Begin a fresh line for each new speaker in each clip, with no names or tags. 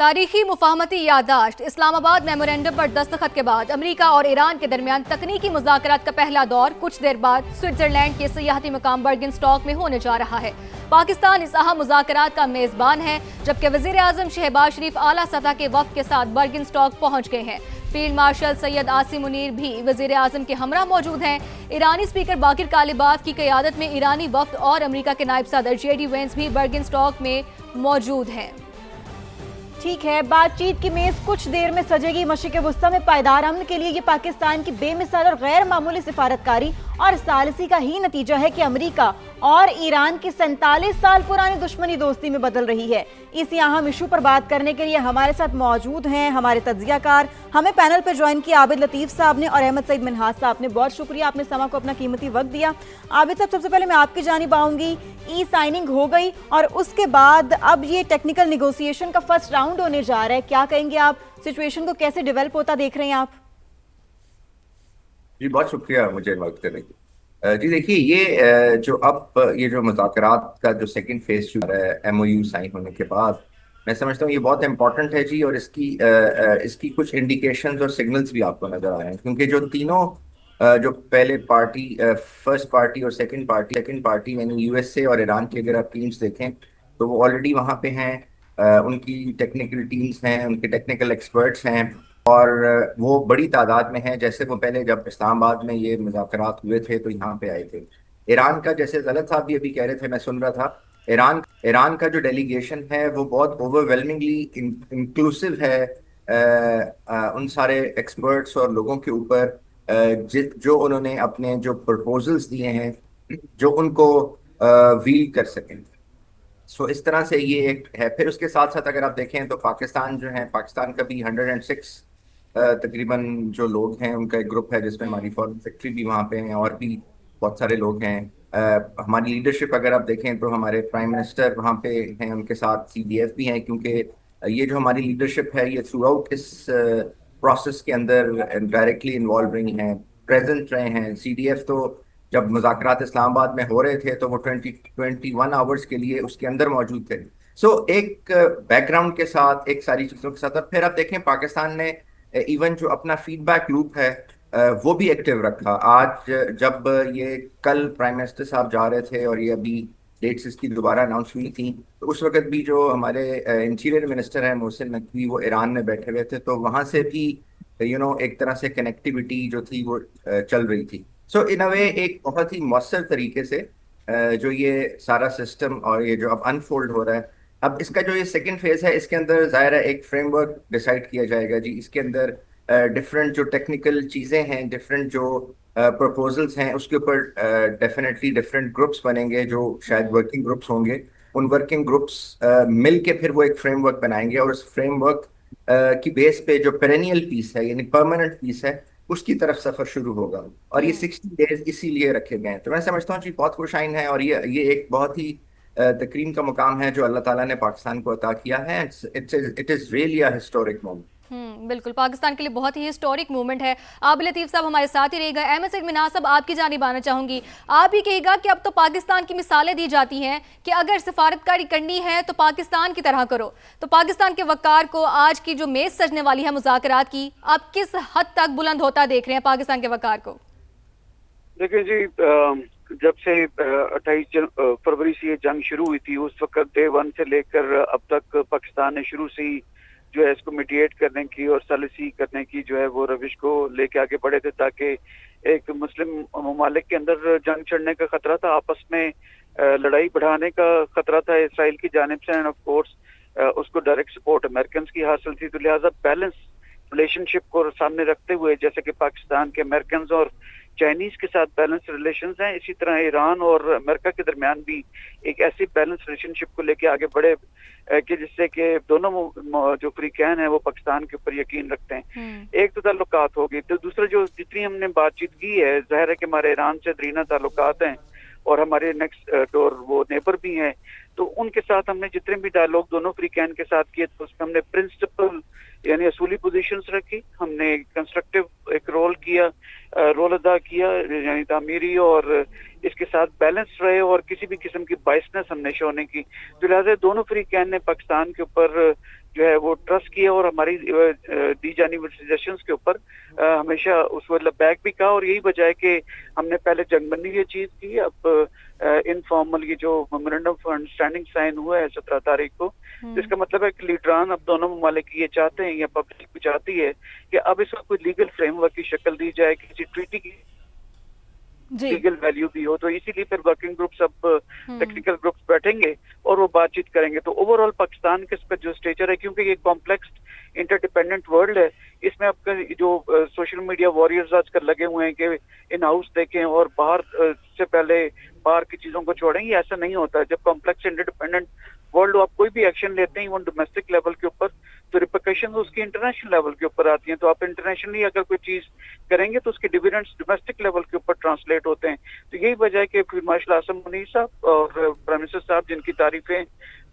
تاریخی مفاہمتی یادداشت اسلام آباد میمورینڈم پر دستخط کے بعد امریکہ اور ایران کے درمیان تکنیکی مذاکرات کا پہلا دور کچھ دیر بعد سوئٹزرلینڈ کے سیاحتی مقام برگن سٹاک میں ہونے جا رہا ہے۔ پاکستان اس اہم مذاکرات کا میزبان ہے، جبکہ وزیر اعظم شہباز شریف اعلیٰ سطح کے وفد کے ساتھ برگن سٹاک پہنچ گئے ہیں۔ فیلڈ مارشل سید عاصم منیر بھی وزیر اعظم کے ہمراہ موجود ہیں۔ ایرانی اسپیکر باقر کالباف کی قیادت میں ایرانی وفد اور امریکہ کے نائب صدر JD وینس بھی برگن سٹاک میں موجود ہیں۔
ٹھیک ہے، بات چیت کی میز کچھ دیر میں سجے گی۔ مشرق وسطیٰ میں پائیدار امن کے لیے یہ پاکستان کی بے مثال اور غیر معمولی سفارتکاری اور ثالثی کا ہی نتیجہ ہے کہ امریکہ اور ایران کی 47 سال پرانی دشمنی دوستی میں بدل رہی ہے۔ اسی اہم ایشو پر بات کرنے کے لیے ہمارے ساتھ موجود ہیں ہمارے تجزیہ کار۔ ہمیں پینل پہ جوائن کیا عابد لطیف صاحب نے اور احمد سعید منہاس صاحب نے۔ بہت شکریہ، آپ نے سما کو اپنا قیمتی وقت دیا۔ عابد صاحب، سب سے پہلے میں آپ کی جانب آؤں گی۔ ای سائننگ ہو گئی اور اس کے بعد اب یہ ٹیکنیکل نیگوسیشن کا فرسٹ راؤنڈ ہونے جا رہا ہے، کیا کہیں گے آپ؟ سچویشن کو کیسے ڈیولپ ہوتا دیکھ رہے ہیں آپ؟
جی بہت شکریہ مجھے انوائٹ کرنے کی۔ جی دیکھیے، یہ جو مذاکرات کا جو سیکنڈ فیز شروع ہے MOU سائن ہونے کے بعد، میں سمجھتا ہوں یہ بہت امپورٹنٹ ہے جی، اور اس کی کچھ انڈیکیشنز اور سگنلز بھی آپ کو نظر آئے ہیں، کیونکہ جو تینوں جو پہلے پارٹی، فرسٹ پارٹی اور سیکنڈ پارٹی یعنی USA اور ایران کی اگر آپ ٹیمز دیکھیں تو وہ آلریڈی وہاں پہ ہیں، ان کی ٹیکنیکل ٹیمز ہیں، ان کے ٹیکنیکل ایکسپرٹس ہیں، اور وہ بڑی تعداد میں ہیں۔ جیسے وہ پہلے جب اسلام آباد میں یہ مذاکرات ہوئے تھے تو یہاں پہ آئے تھے۔ ایران کا، جیسے غلط صاحب بھی ابھی کہہ رہے تھے، میں سن رہا تھا، ایران کا جو ڈیلیگیشن ہے وہ بہت اوور ویلمنگلی انکلوسیو ہے ان سارے ایکسپرٹس اور لوگوں کے اوپر جو انہوں نے اپنے جو پرپوزلز دیے ہیں جو ان کو ویل کر سکیں۔ سو اس طرح سے یہ ایک ہے۔ پھر اس کے ساتھ ساتھ اگر آپ دیکھیں تو پاکستان جو ہے، پاکستان کا بھی 106 تقریباً جو لوگ ہیں ان کا ایک گروپ ہے، جس میں ہماری فارن سیکرٹری بھی وہاں پہ ہیں اور بھی بہت سارے لوگ ہیں۔ ہماری لیڈرشپ اگر آپ دیکھیں تو ہمارے پرائم منسٹر وہاں پہ ہیں، ان کے ساتھ CDF بھی ہیں، کیونکہ یہ جو ہماری لیڈرشپ ہے یہ تھرو آؤٹ اس پروسیس کے اندر ڈائریکٹلی انوالو رہی ہیں، پریزنٹ رہے ہیں۔ CDF تو جب مذاکرات اسلام آباد میں ہو رہے تھے تو وہ 21 آورس کے لیے اس کے اندر موجود تھے۔ سو ایک بیک گراؤنڈ کے ساتھ، ایک ساری چیزوں کے ساتھ، اور پھر آپ دیکھیں پاکستان نے ایون جو اپنا فیڈ بیک لوپ ہے وہ بھی ایکٹیو رکھا۔ آج جب یہ کل پرائم منسٹر صاحب جا رہے تھے اور یہ ابھی ڈیٹس اس کی دوبارہ اناؤنس ہوئی تھیں، تو اس وقت بھی جو ہمارے انٹیریئر منسٹر ہیں محسن نقوی، وہ ایران میں بیٹھے ہوئے تھے، تو وہاں سے بھی ایک طرح سے کنیکٹیوٹی جو تھی وہ چل رہی تھی۔ سو ان اے وے ایک بہت ہی مؤثر طریقے سے جو یہ سارا سسٹم اور یہ جو اب انفولڈ ہو رہا ہے، اب اس کا جو یہ سیکنڈ فیز ہے، اس کے اندر ظاہر ہے ایک فریم ورک ڈیسائیڈ کیا جائے گا جی۔ اس کے اندر ڈفرینٹ جو ٹیکنیکل چیزیں ہیں، ڈفرینٹ جو پرپوزلس ہیں، اس کے اوپر ڈیفینیٹلی ڈفرینٹ گروپس بنیں گے، جو شاید ورکنگ گروپس ہوں گے۔ ان ورکنگ گروپس مل کے پھر وہ ایک فریم ورک بنائیں گے، اور اس فریم ورک کی بیس پہ جو پیرینیل پیس ہے، یعنی پرماننٹ پیس ہے، اس کی طرف سفر شروع ہوگا۔ اور یہ 60 ڈیز اسی لیے رکھے گئے ہیں۔ تو میں سمجھتا ہوں جی بہت خوش آئند ہے، اور یہ ایک بہت ہی تکریم کا مقام ہے جو اللہ تعالیٰ نے پاکستان کو عطا کیا ہے۔ It is really a historic moment۔
بالکل، پاکستان کے لیے بہت ہی ہسٹورک مومنٹ ہے۔ عابد لطیف صاحب ہمارے ساتھ ہی رہے گا۔ احمد سعید منہاس صاحب، آپ کی جانب آنا چاہوں گی۔ آپ ہی کہے گا کہ اب تو پاکستان کی مثالیں دی جاتی ہیں کہ اگر سفارتکاری کرنی ہے تو پاکستان کی طرح کرو، تو پاکستان کے وقار کو آج کی جو میز سجنے والی ہے مذاکرات کی، آپ کس حد تک بلند ہوتا دیکھ رہے ہیں پاکستان کے وقار کو؟
دیکھیں جی، جب سے 28 فروری سے یہ جنگ شروع ہوئی تھی، اس وقت ڈے 1 سے لے کر اب تک پاکستان نے شروع سے ہی جو ہے اس کو میڈیٹ کرنے کی اور سالسی کرنے کی جو ہے وہ روش کو لے کے آگے بڑھے تھے، تاکہ ایک مسلم ممالک کے اندر جنگ چھڑنے کا خطرہ تھا، آپس میں لڑائی بڑھانے کا خطرہ تھا اسرائیل کی جانب سے، اینڈ آف کورس اس کو ڈائریکٹ سپورٹ امریکنز کی حاصل تھی۔ تو لہٰذا بیلنس ریلیشن شپ کو سامنے رکھتے ہوئے، جیسے کہ پاکستان کے امریکنز اور چائنیز کے ساتھ بیلنس ریلیشنز ہیں، اسی طرح ایران اور امریکہ کے درمیان بھی ایک ایسی بیلنس ریلیشن شپ کو لے کے آگے بڑھے کہ جس سے کہ دونوں جو فریقین ہیں وہ پاکستان کے اوپر یقین رکھتے ہیں۔ ایک تو تعلقات ہو گئی، تو دوسرا جو جتنی ہم نے بات چیت کی ہے، ظاہر ہے کہ ہمارے ایران سے درینہ تعلقات ہیں اور ہمارے نیکسٹ ڈور وہ نیبر بھی ہیں، تو ان کے ساتھ ہم نے جتنے بھی ڈائلاگ دونوں فریقین کے ساتھ کیے، تو اس میں ہم نے پرنسپل یعنی اصولی پوزیشنز رکھی، ہم نے کنسٹرکٹیو ایک رول ادا کیا، یعنی تعمیری، اور اس کے ساتھ بیلنس رہے اور کسی بھی قسم کی بائسنس ہم نے شو نہیں کی۔ تو لہٰذا دونوں فریقین نے پاکستان کے اوپر जो है वो ट्रस्ट किया और हमारी दी जाने वाली सजेशंस के ऊपर हमेशा उसको बैक भी कहा, और यही वजह है कि हमने पहले जंगबंदी की चीज की, अब इनफॉर्मल ये जो मेमोरेंडम ऑफ अंडरस्टैंडिंग साइन हुआ है 17 तारीख को, जिसका मतलब है कि लीडरान अब दोनों ममालिक ये चाहते हैं या पब्लिक भी चाहती है कि अब इसको कोई लीगल फ्रेमवर्क की शक्ल दी जाए, किसी ट्रीटी की लीगल वैल्यू भी हो। तो इसीलिए फिर वर्किंग ग्रुप्स अब टेक्निकल ग्रुप्स बैठेंगे और वो बातचीत करेंगे। तो ओवरऑल पाकिस्तान के इसका जो स्टेचर है, क्योंकि ये कॉम्प्लेक्स इंटरडिपेंडेंट वर्ल्ड है, इसमें आपका जो सोशल मीडिया वॉरियर्स आजकल लगे हुए हैं कि इन हाउस देखें और बाहर से पहले बाहर की चीजों को छोड़ें, ये ऐसा नहीं होता। जब कॉम्प्लेक्स इंटरडिपेंडेंट वर्ल्ड आप कोई भी एक्शन लेते हैं इवन डोमेस्टिक लेवल के ऊपर, तो रिपरकशन उसकी इंटरनेशनल लेवल के ऊपर आती हैं। तो आप इंटरनेशनली अगर कोई चीज करेंगे तो उसके डिविडेंड्स डोमेस्टिक लेवल के ऊपर ट्रांसलेट होते हैं। तो यही वजह है कि फील्ड मार्शल आसम मुनीर साहब और प्राइम मिनिस्टर साहब, जिनकी तारीफें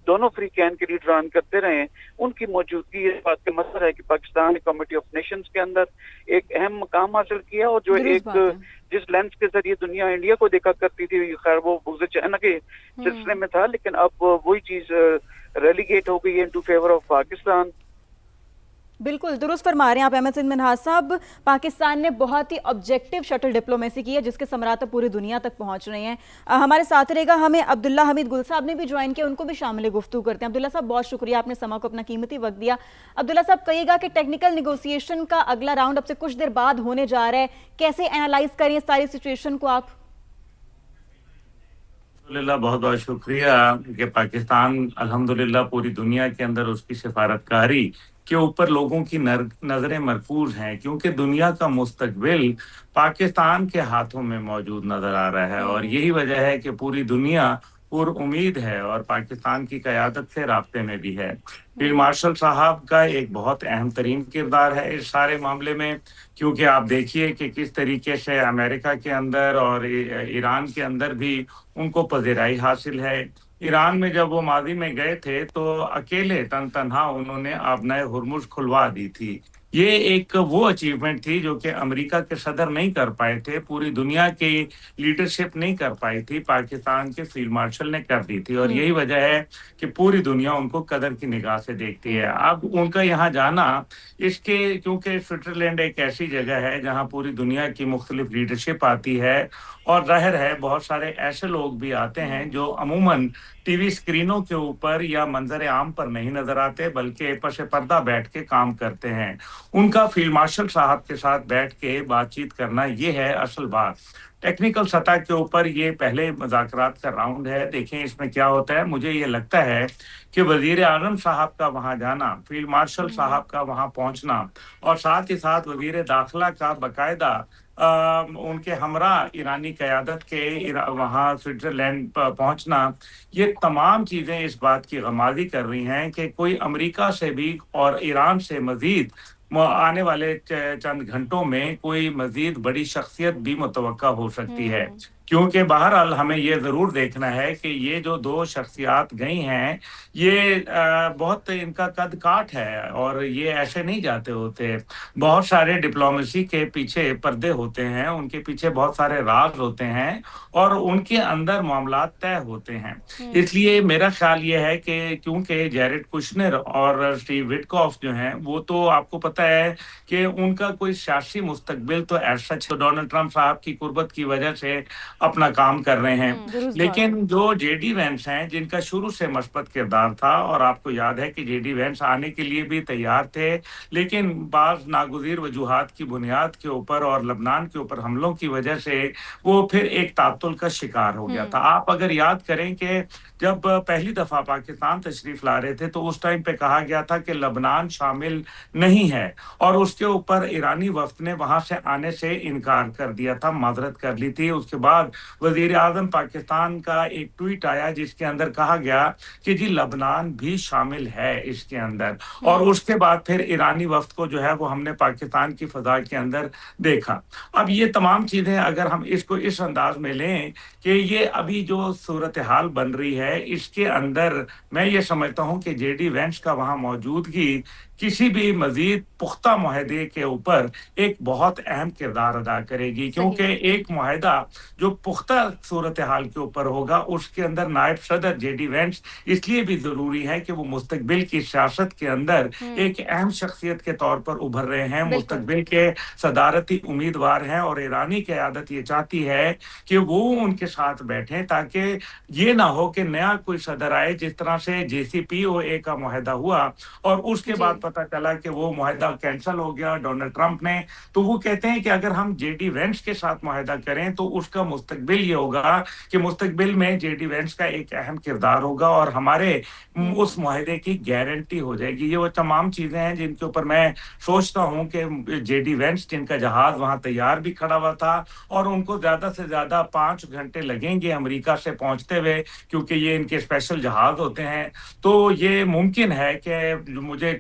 दोनों फ्री कैन के लीडरान करते रहे हैं, उनकी मौजूदगी इस बात का मसला है कि पाकिस्तान ने कमेटी ऑफ नेशंस के अंदर एक अहम मकाम हासिल किया, और जो एक जिस लेंस के जरिए दुनिया इंडिया को देखा करती थी, खैर वो बुग़्ज़ चाइना के सिलसिले में था, लेकिन अब वही चीज रेलीगेट हो गई है इनटू फेवर ऑफ पाकिस्तान।
बिल्कुल दुरुस्त फरमा रहे हैं आप अहमद सिंध मिन्हाज साहब। पाकिस्तान ने बहुत ही ऑब्जेक्टिव शटल डिप्लोमेसी की है, जिसके समरात पूरी दुनिया तक पहुंच रहे हैं। हमारे साथ रहेगा हमें अब्दुल्ला हमीद गुल साहब ने भी ज्वाइन किया, उनको भी शामिल गुफ्तगू करते हैं। अब्दुल्ला साहब बहुत शुक्रिया, आपने समा को अपना कीमती वक्त दिया। अब्दुल्ला साहब कहिएगा कि टेक्निकल निगोसिएशन का अगला राउंड अब से कुछ देर बाद होने जा रहा है, कैसे एनालाइज करें सारी सिचुएशन को आप?
बहुत बहुत शुक्रिया कि पाकिस्तान अल्हम्दुलिल्लाह पूरी दुनिया के अंदर उसकी सिफारतकारी के ऊपर लोगों की नजरें मरकूज हैं, क्योंकि दुनिया का मुस्तकबिल पाकिस्तान के हाथों में मौजूद नजर आ रहा है। और यही वजह है कि पूरी दुनिया पुर उम्मीद है और पाकिस्तान की क़यादत से राब्ते में भी है। फील्ड मार्शल साहब का एक बहुत अहम तरीन किरदार है इस सारे मामले में, क्योंकि आप देखिए कि किस तरीके से अमेरिका के अंदर और ईरान के अंदर भी उनको पज़ीराई हासिल है। ईरान में जब वो माजी में गए थे तो अकेले तनहा उन्होंने आबनाए हुर्मुज़ खुलवा दी थी। ये एक वो अचीवमेंट थी जो कि अमेरिका के सदर नहीं कर पाए थे, पूरी दुनिया की लीडरशिप नहीं कर पाई थी, पाकिस्तान के फील्ड मार्शल ने कर दी थी। और यही वजह है कि पूरी दुनिया उनको कदर की निगाह से देखती है। अब उनका यहाँ जाना इसके, क्योंकि स्विट्जरलैंड एक ऐसी जगह है जहाँ पूरी दुनिया की मुख्तलिफ लीडरशिप आती है, और जाहिर है बहुत सारे ऐसे लोग भी आते हैं जो अमूमन टीवी स्क्रीनों के ऊपर या मंजर आम पर नहीं नजर आते, बल्कि पसे पर्दा बैठ के काम करते हैं। उनका फील्ड मार्शल साहब के साथ बैठ के बातचीत करना ये है असल बात। टेक्निकल सतह के ऊपर ये पहले मुज़ाकरात का राउंड है, देखें इसमें क्या होता है। मुझे ये लगता है कि वजीर आज़म साहब का वहाँ जाना, फील्ड मार्शल साहब का वहाँ पहुँचना, और साथ ही साथ वजीर दाखिला का बाकायदा उनके हमरा ईरानी क़यादत के वहाँ स्विट्जरलैंड पहुँचना, ये तमाम चीज़ें इस बात की गमाज़ी कर रही हैं कि कोई अमेरिका से भी और ईरान से मज़ीद आने वाले चंद घंटों में कोई मज़ीद बड़ी शख्सियत भी मुतवक्का हो सकती है। क्योंकि बहरहाल हमें ये ज़रूर देखना है कि ये जो दो शख्सियात गई हैं, ये बहुत इनका कद काठ है और ये ऐसे नहीं जाते होते। बहुत सारे डिप्लोमेसी के पीछे पर्दे होते हैं, उनके पीछे बहुत सारे राज होते हैं और उनके अंदर मामलात तय होते हैं। इसलिए मेरा ख्याल ये है कि क्योंकि जैरेड कुशनर और स्टीव विटकॉफ जो हैं, वो तो आपको पता है कि उनका कोई सियासी मुस्तकबिल तो ऐसा डोनाल्ड ट्रंप साहब की कुर्बत की वजह से अपना काम कर रहे हैं, लेकिन जो जेडी वेंस हैं, जिनका शुरू से मस्बत किरदार था, और आपको याद है कि जेडी वेंस आने के लिए भी तैयार थे, लेकिन बाज़ नागुज़ीर वजूहात की बुनियाद के ऊपर और लबनान के ऊपर हमलों की वजह से वो फिर एक तातुल का शिकार हो गया था। आप अगर याद करें कि जब पहली दफ़ा पाकिस्तान तशरीफ ला रहे थे तो उस टाइम पे कहा गया था कि लबनान शामिल नहीं है, और उसके ऊपर ईरानी वफ्द ने वहां से आने से इनकार कर दिया था, माजरत कर ली थी। उसके बाद वजीर आज़म पाकिस्तान का एक ट्वीट आया जिसके अंदर कहा गया कि जी लबनान भी शामिल है इसके अंदर, और उसके बाद फिर ईरानी वफ्द को जो है वो हमने पाकिस्तान की फ़ज़ा के अंदर देखा। अब ये तमाम चीज़ें अगर हम इसको इस अंदाज में लें कि ये अभी जो सूरत हाल बन रही है, इसके अंदर मैं ये समझता हूँ कि जेडी वेंस का वहाँ मौजूदगी किसी भी मजीद पुख्ता मुआहदे के ऊपर एक बहुत अहम किरदार अदा करेगी, क्योंकि एक मुआहदा जो पुख्ता सूरत हाल के ऊपर होगा, उसके अंदर नायब सदर जेडी वेंस इसलिए भी जरूरी है कि वो मुस्तकबिल की सियासत के अंदर एक अहम शख्सियत के तौर पर उभर रहे हैं, मुस्तकबिल के सदारती उम्मीदवार हैं, और ईरानी क़यादत ये चाहती है कि वो उनके साथ बैठें ताकि ये ना हो कि नया कोई सदर आए, जिस तरह से JCPOA का मुआहदा हुआ और उसके बाद पता चला कि वो मुआहदा कैंसिल हो गया डोनाल्ड ट्रंप ने। तो वो कहते हैं कि अगर हम जेडी वेंस के साथ मुआहदा करें तो उसका मुस्तकबिल ये होगा कि मुस्तकबिल में जेडी वेंस का एक अहम किरदार होगा और हमारे उस मुआहदे की गारंटी हो जाएगी। ये वो तमाम चीजें हैं जिनके ऊपर मैं सोचता हूं कि जेडी वेंस, जिनका जहाज वहां तैयार भी खड़ा हुआ था और उनको ज्यादा से ज्यादा 5 घंटे लगेंगे अमेरिका से पहुंचते हुए, क्योंकि ये इनके स्पेशल जहाज होते हैं, तो ये मुमकिन है कि मुझे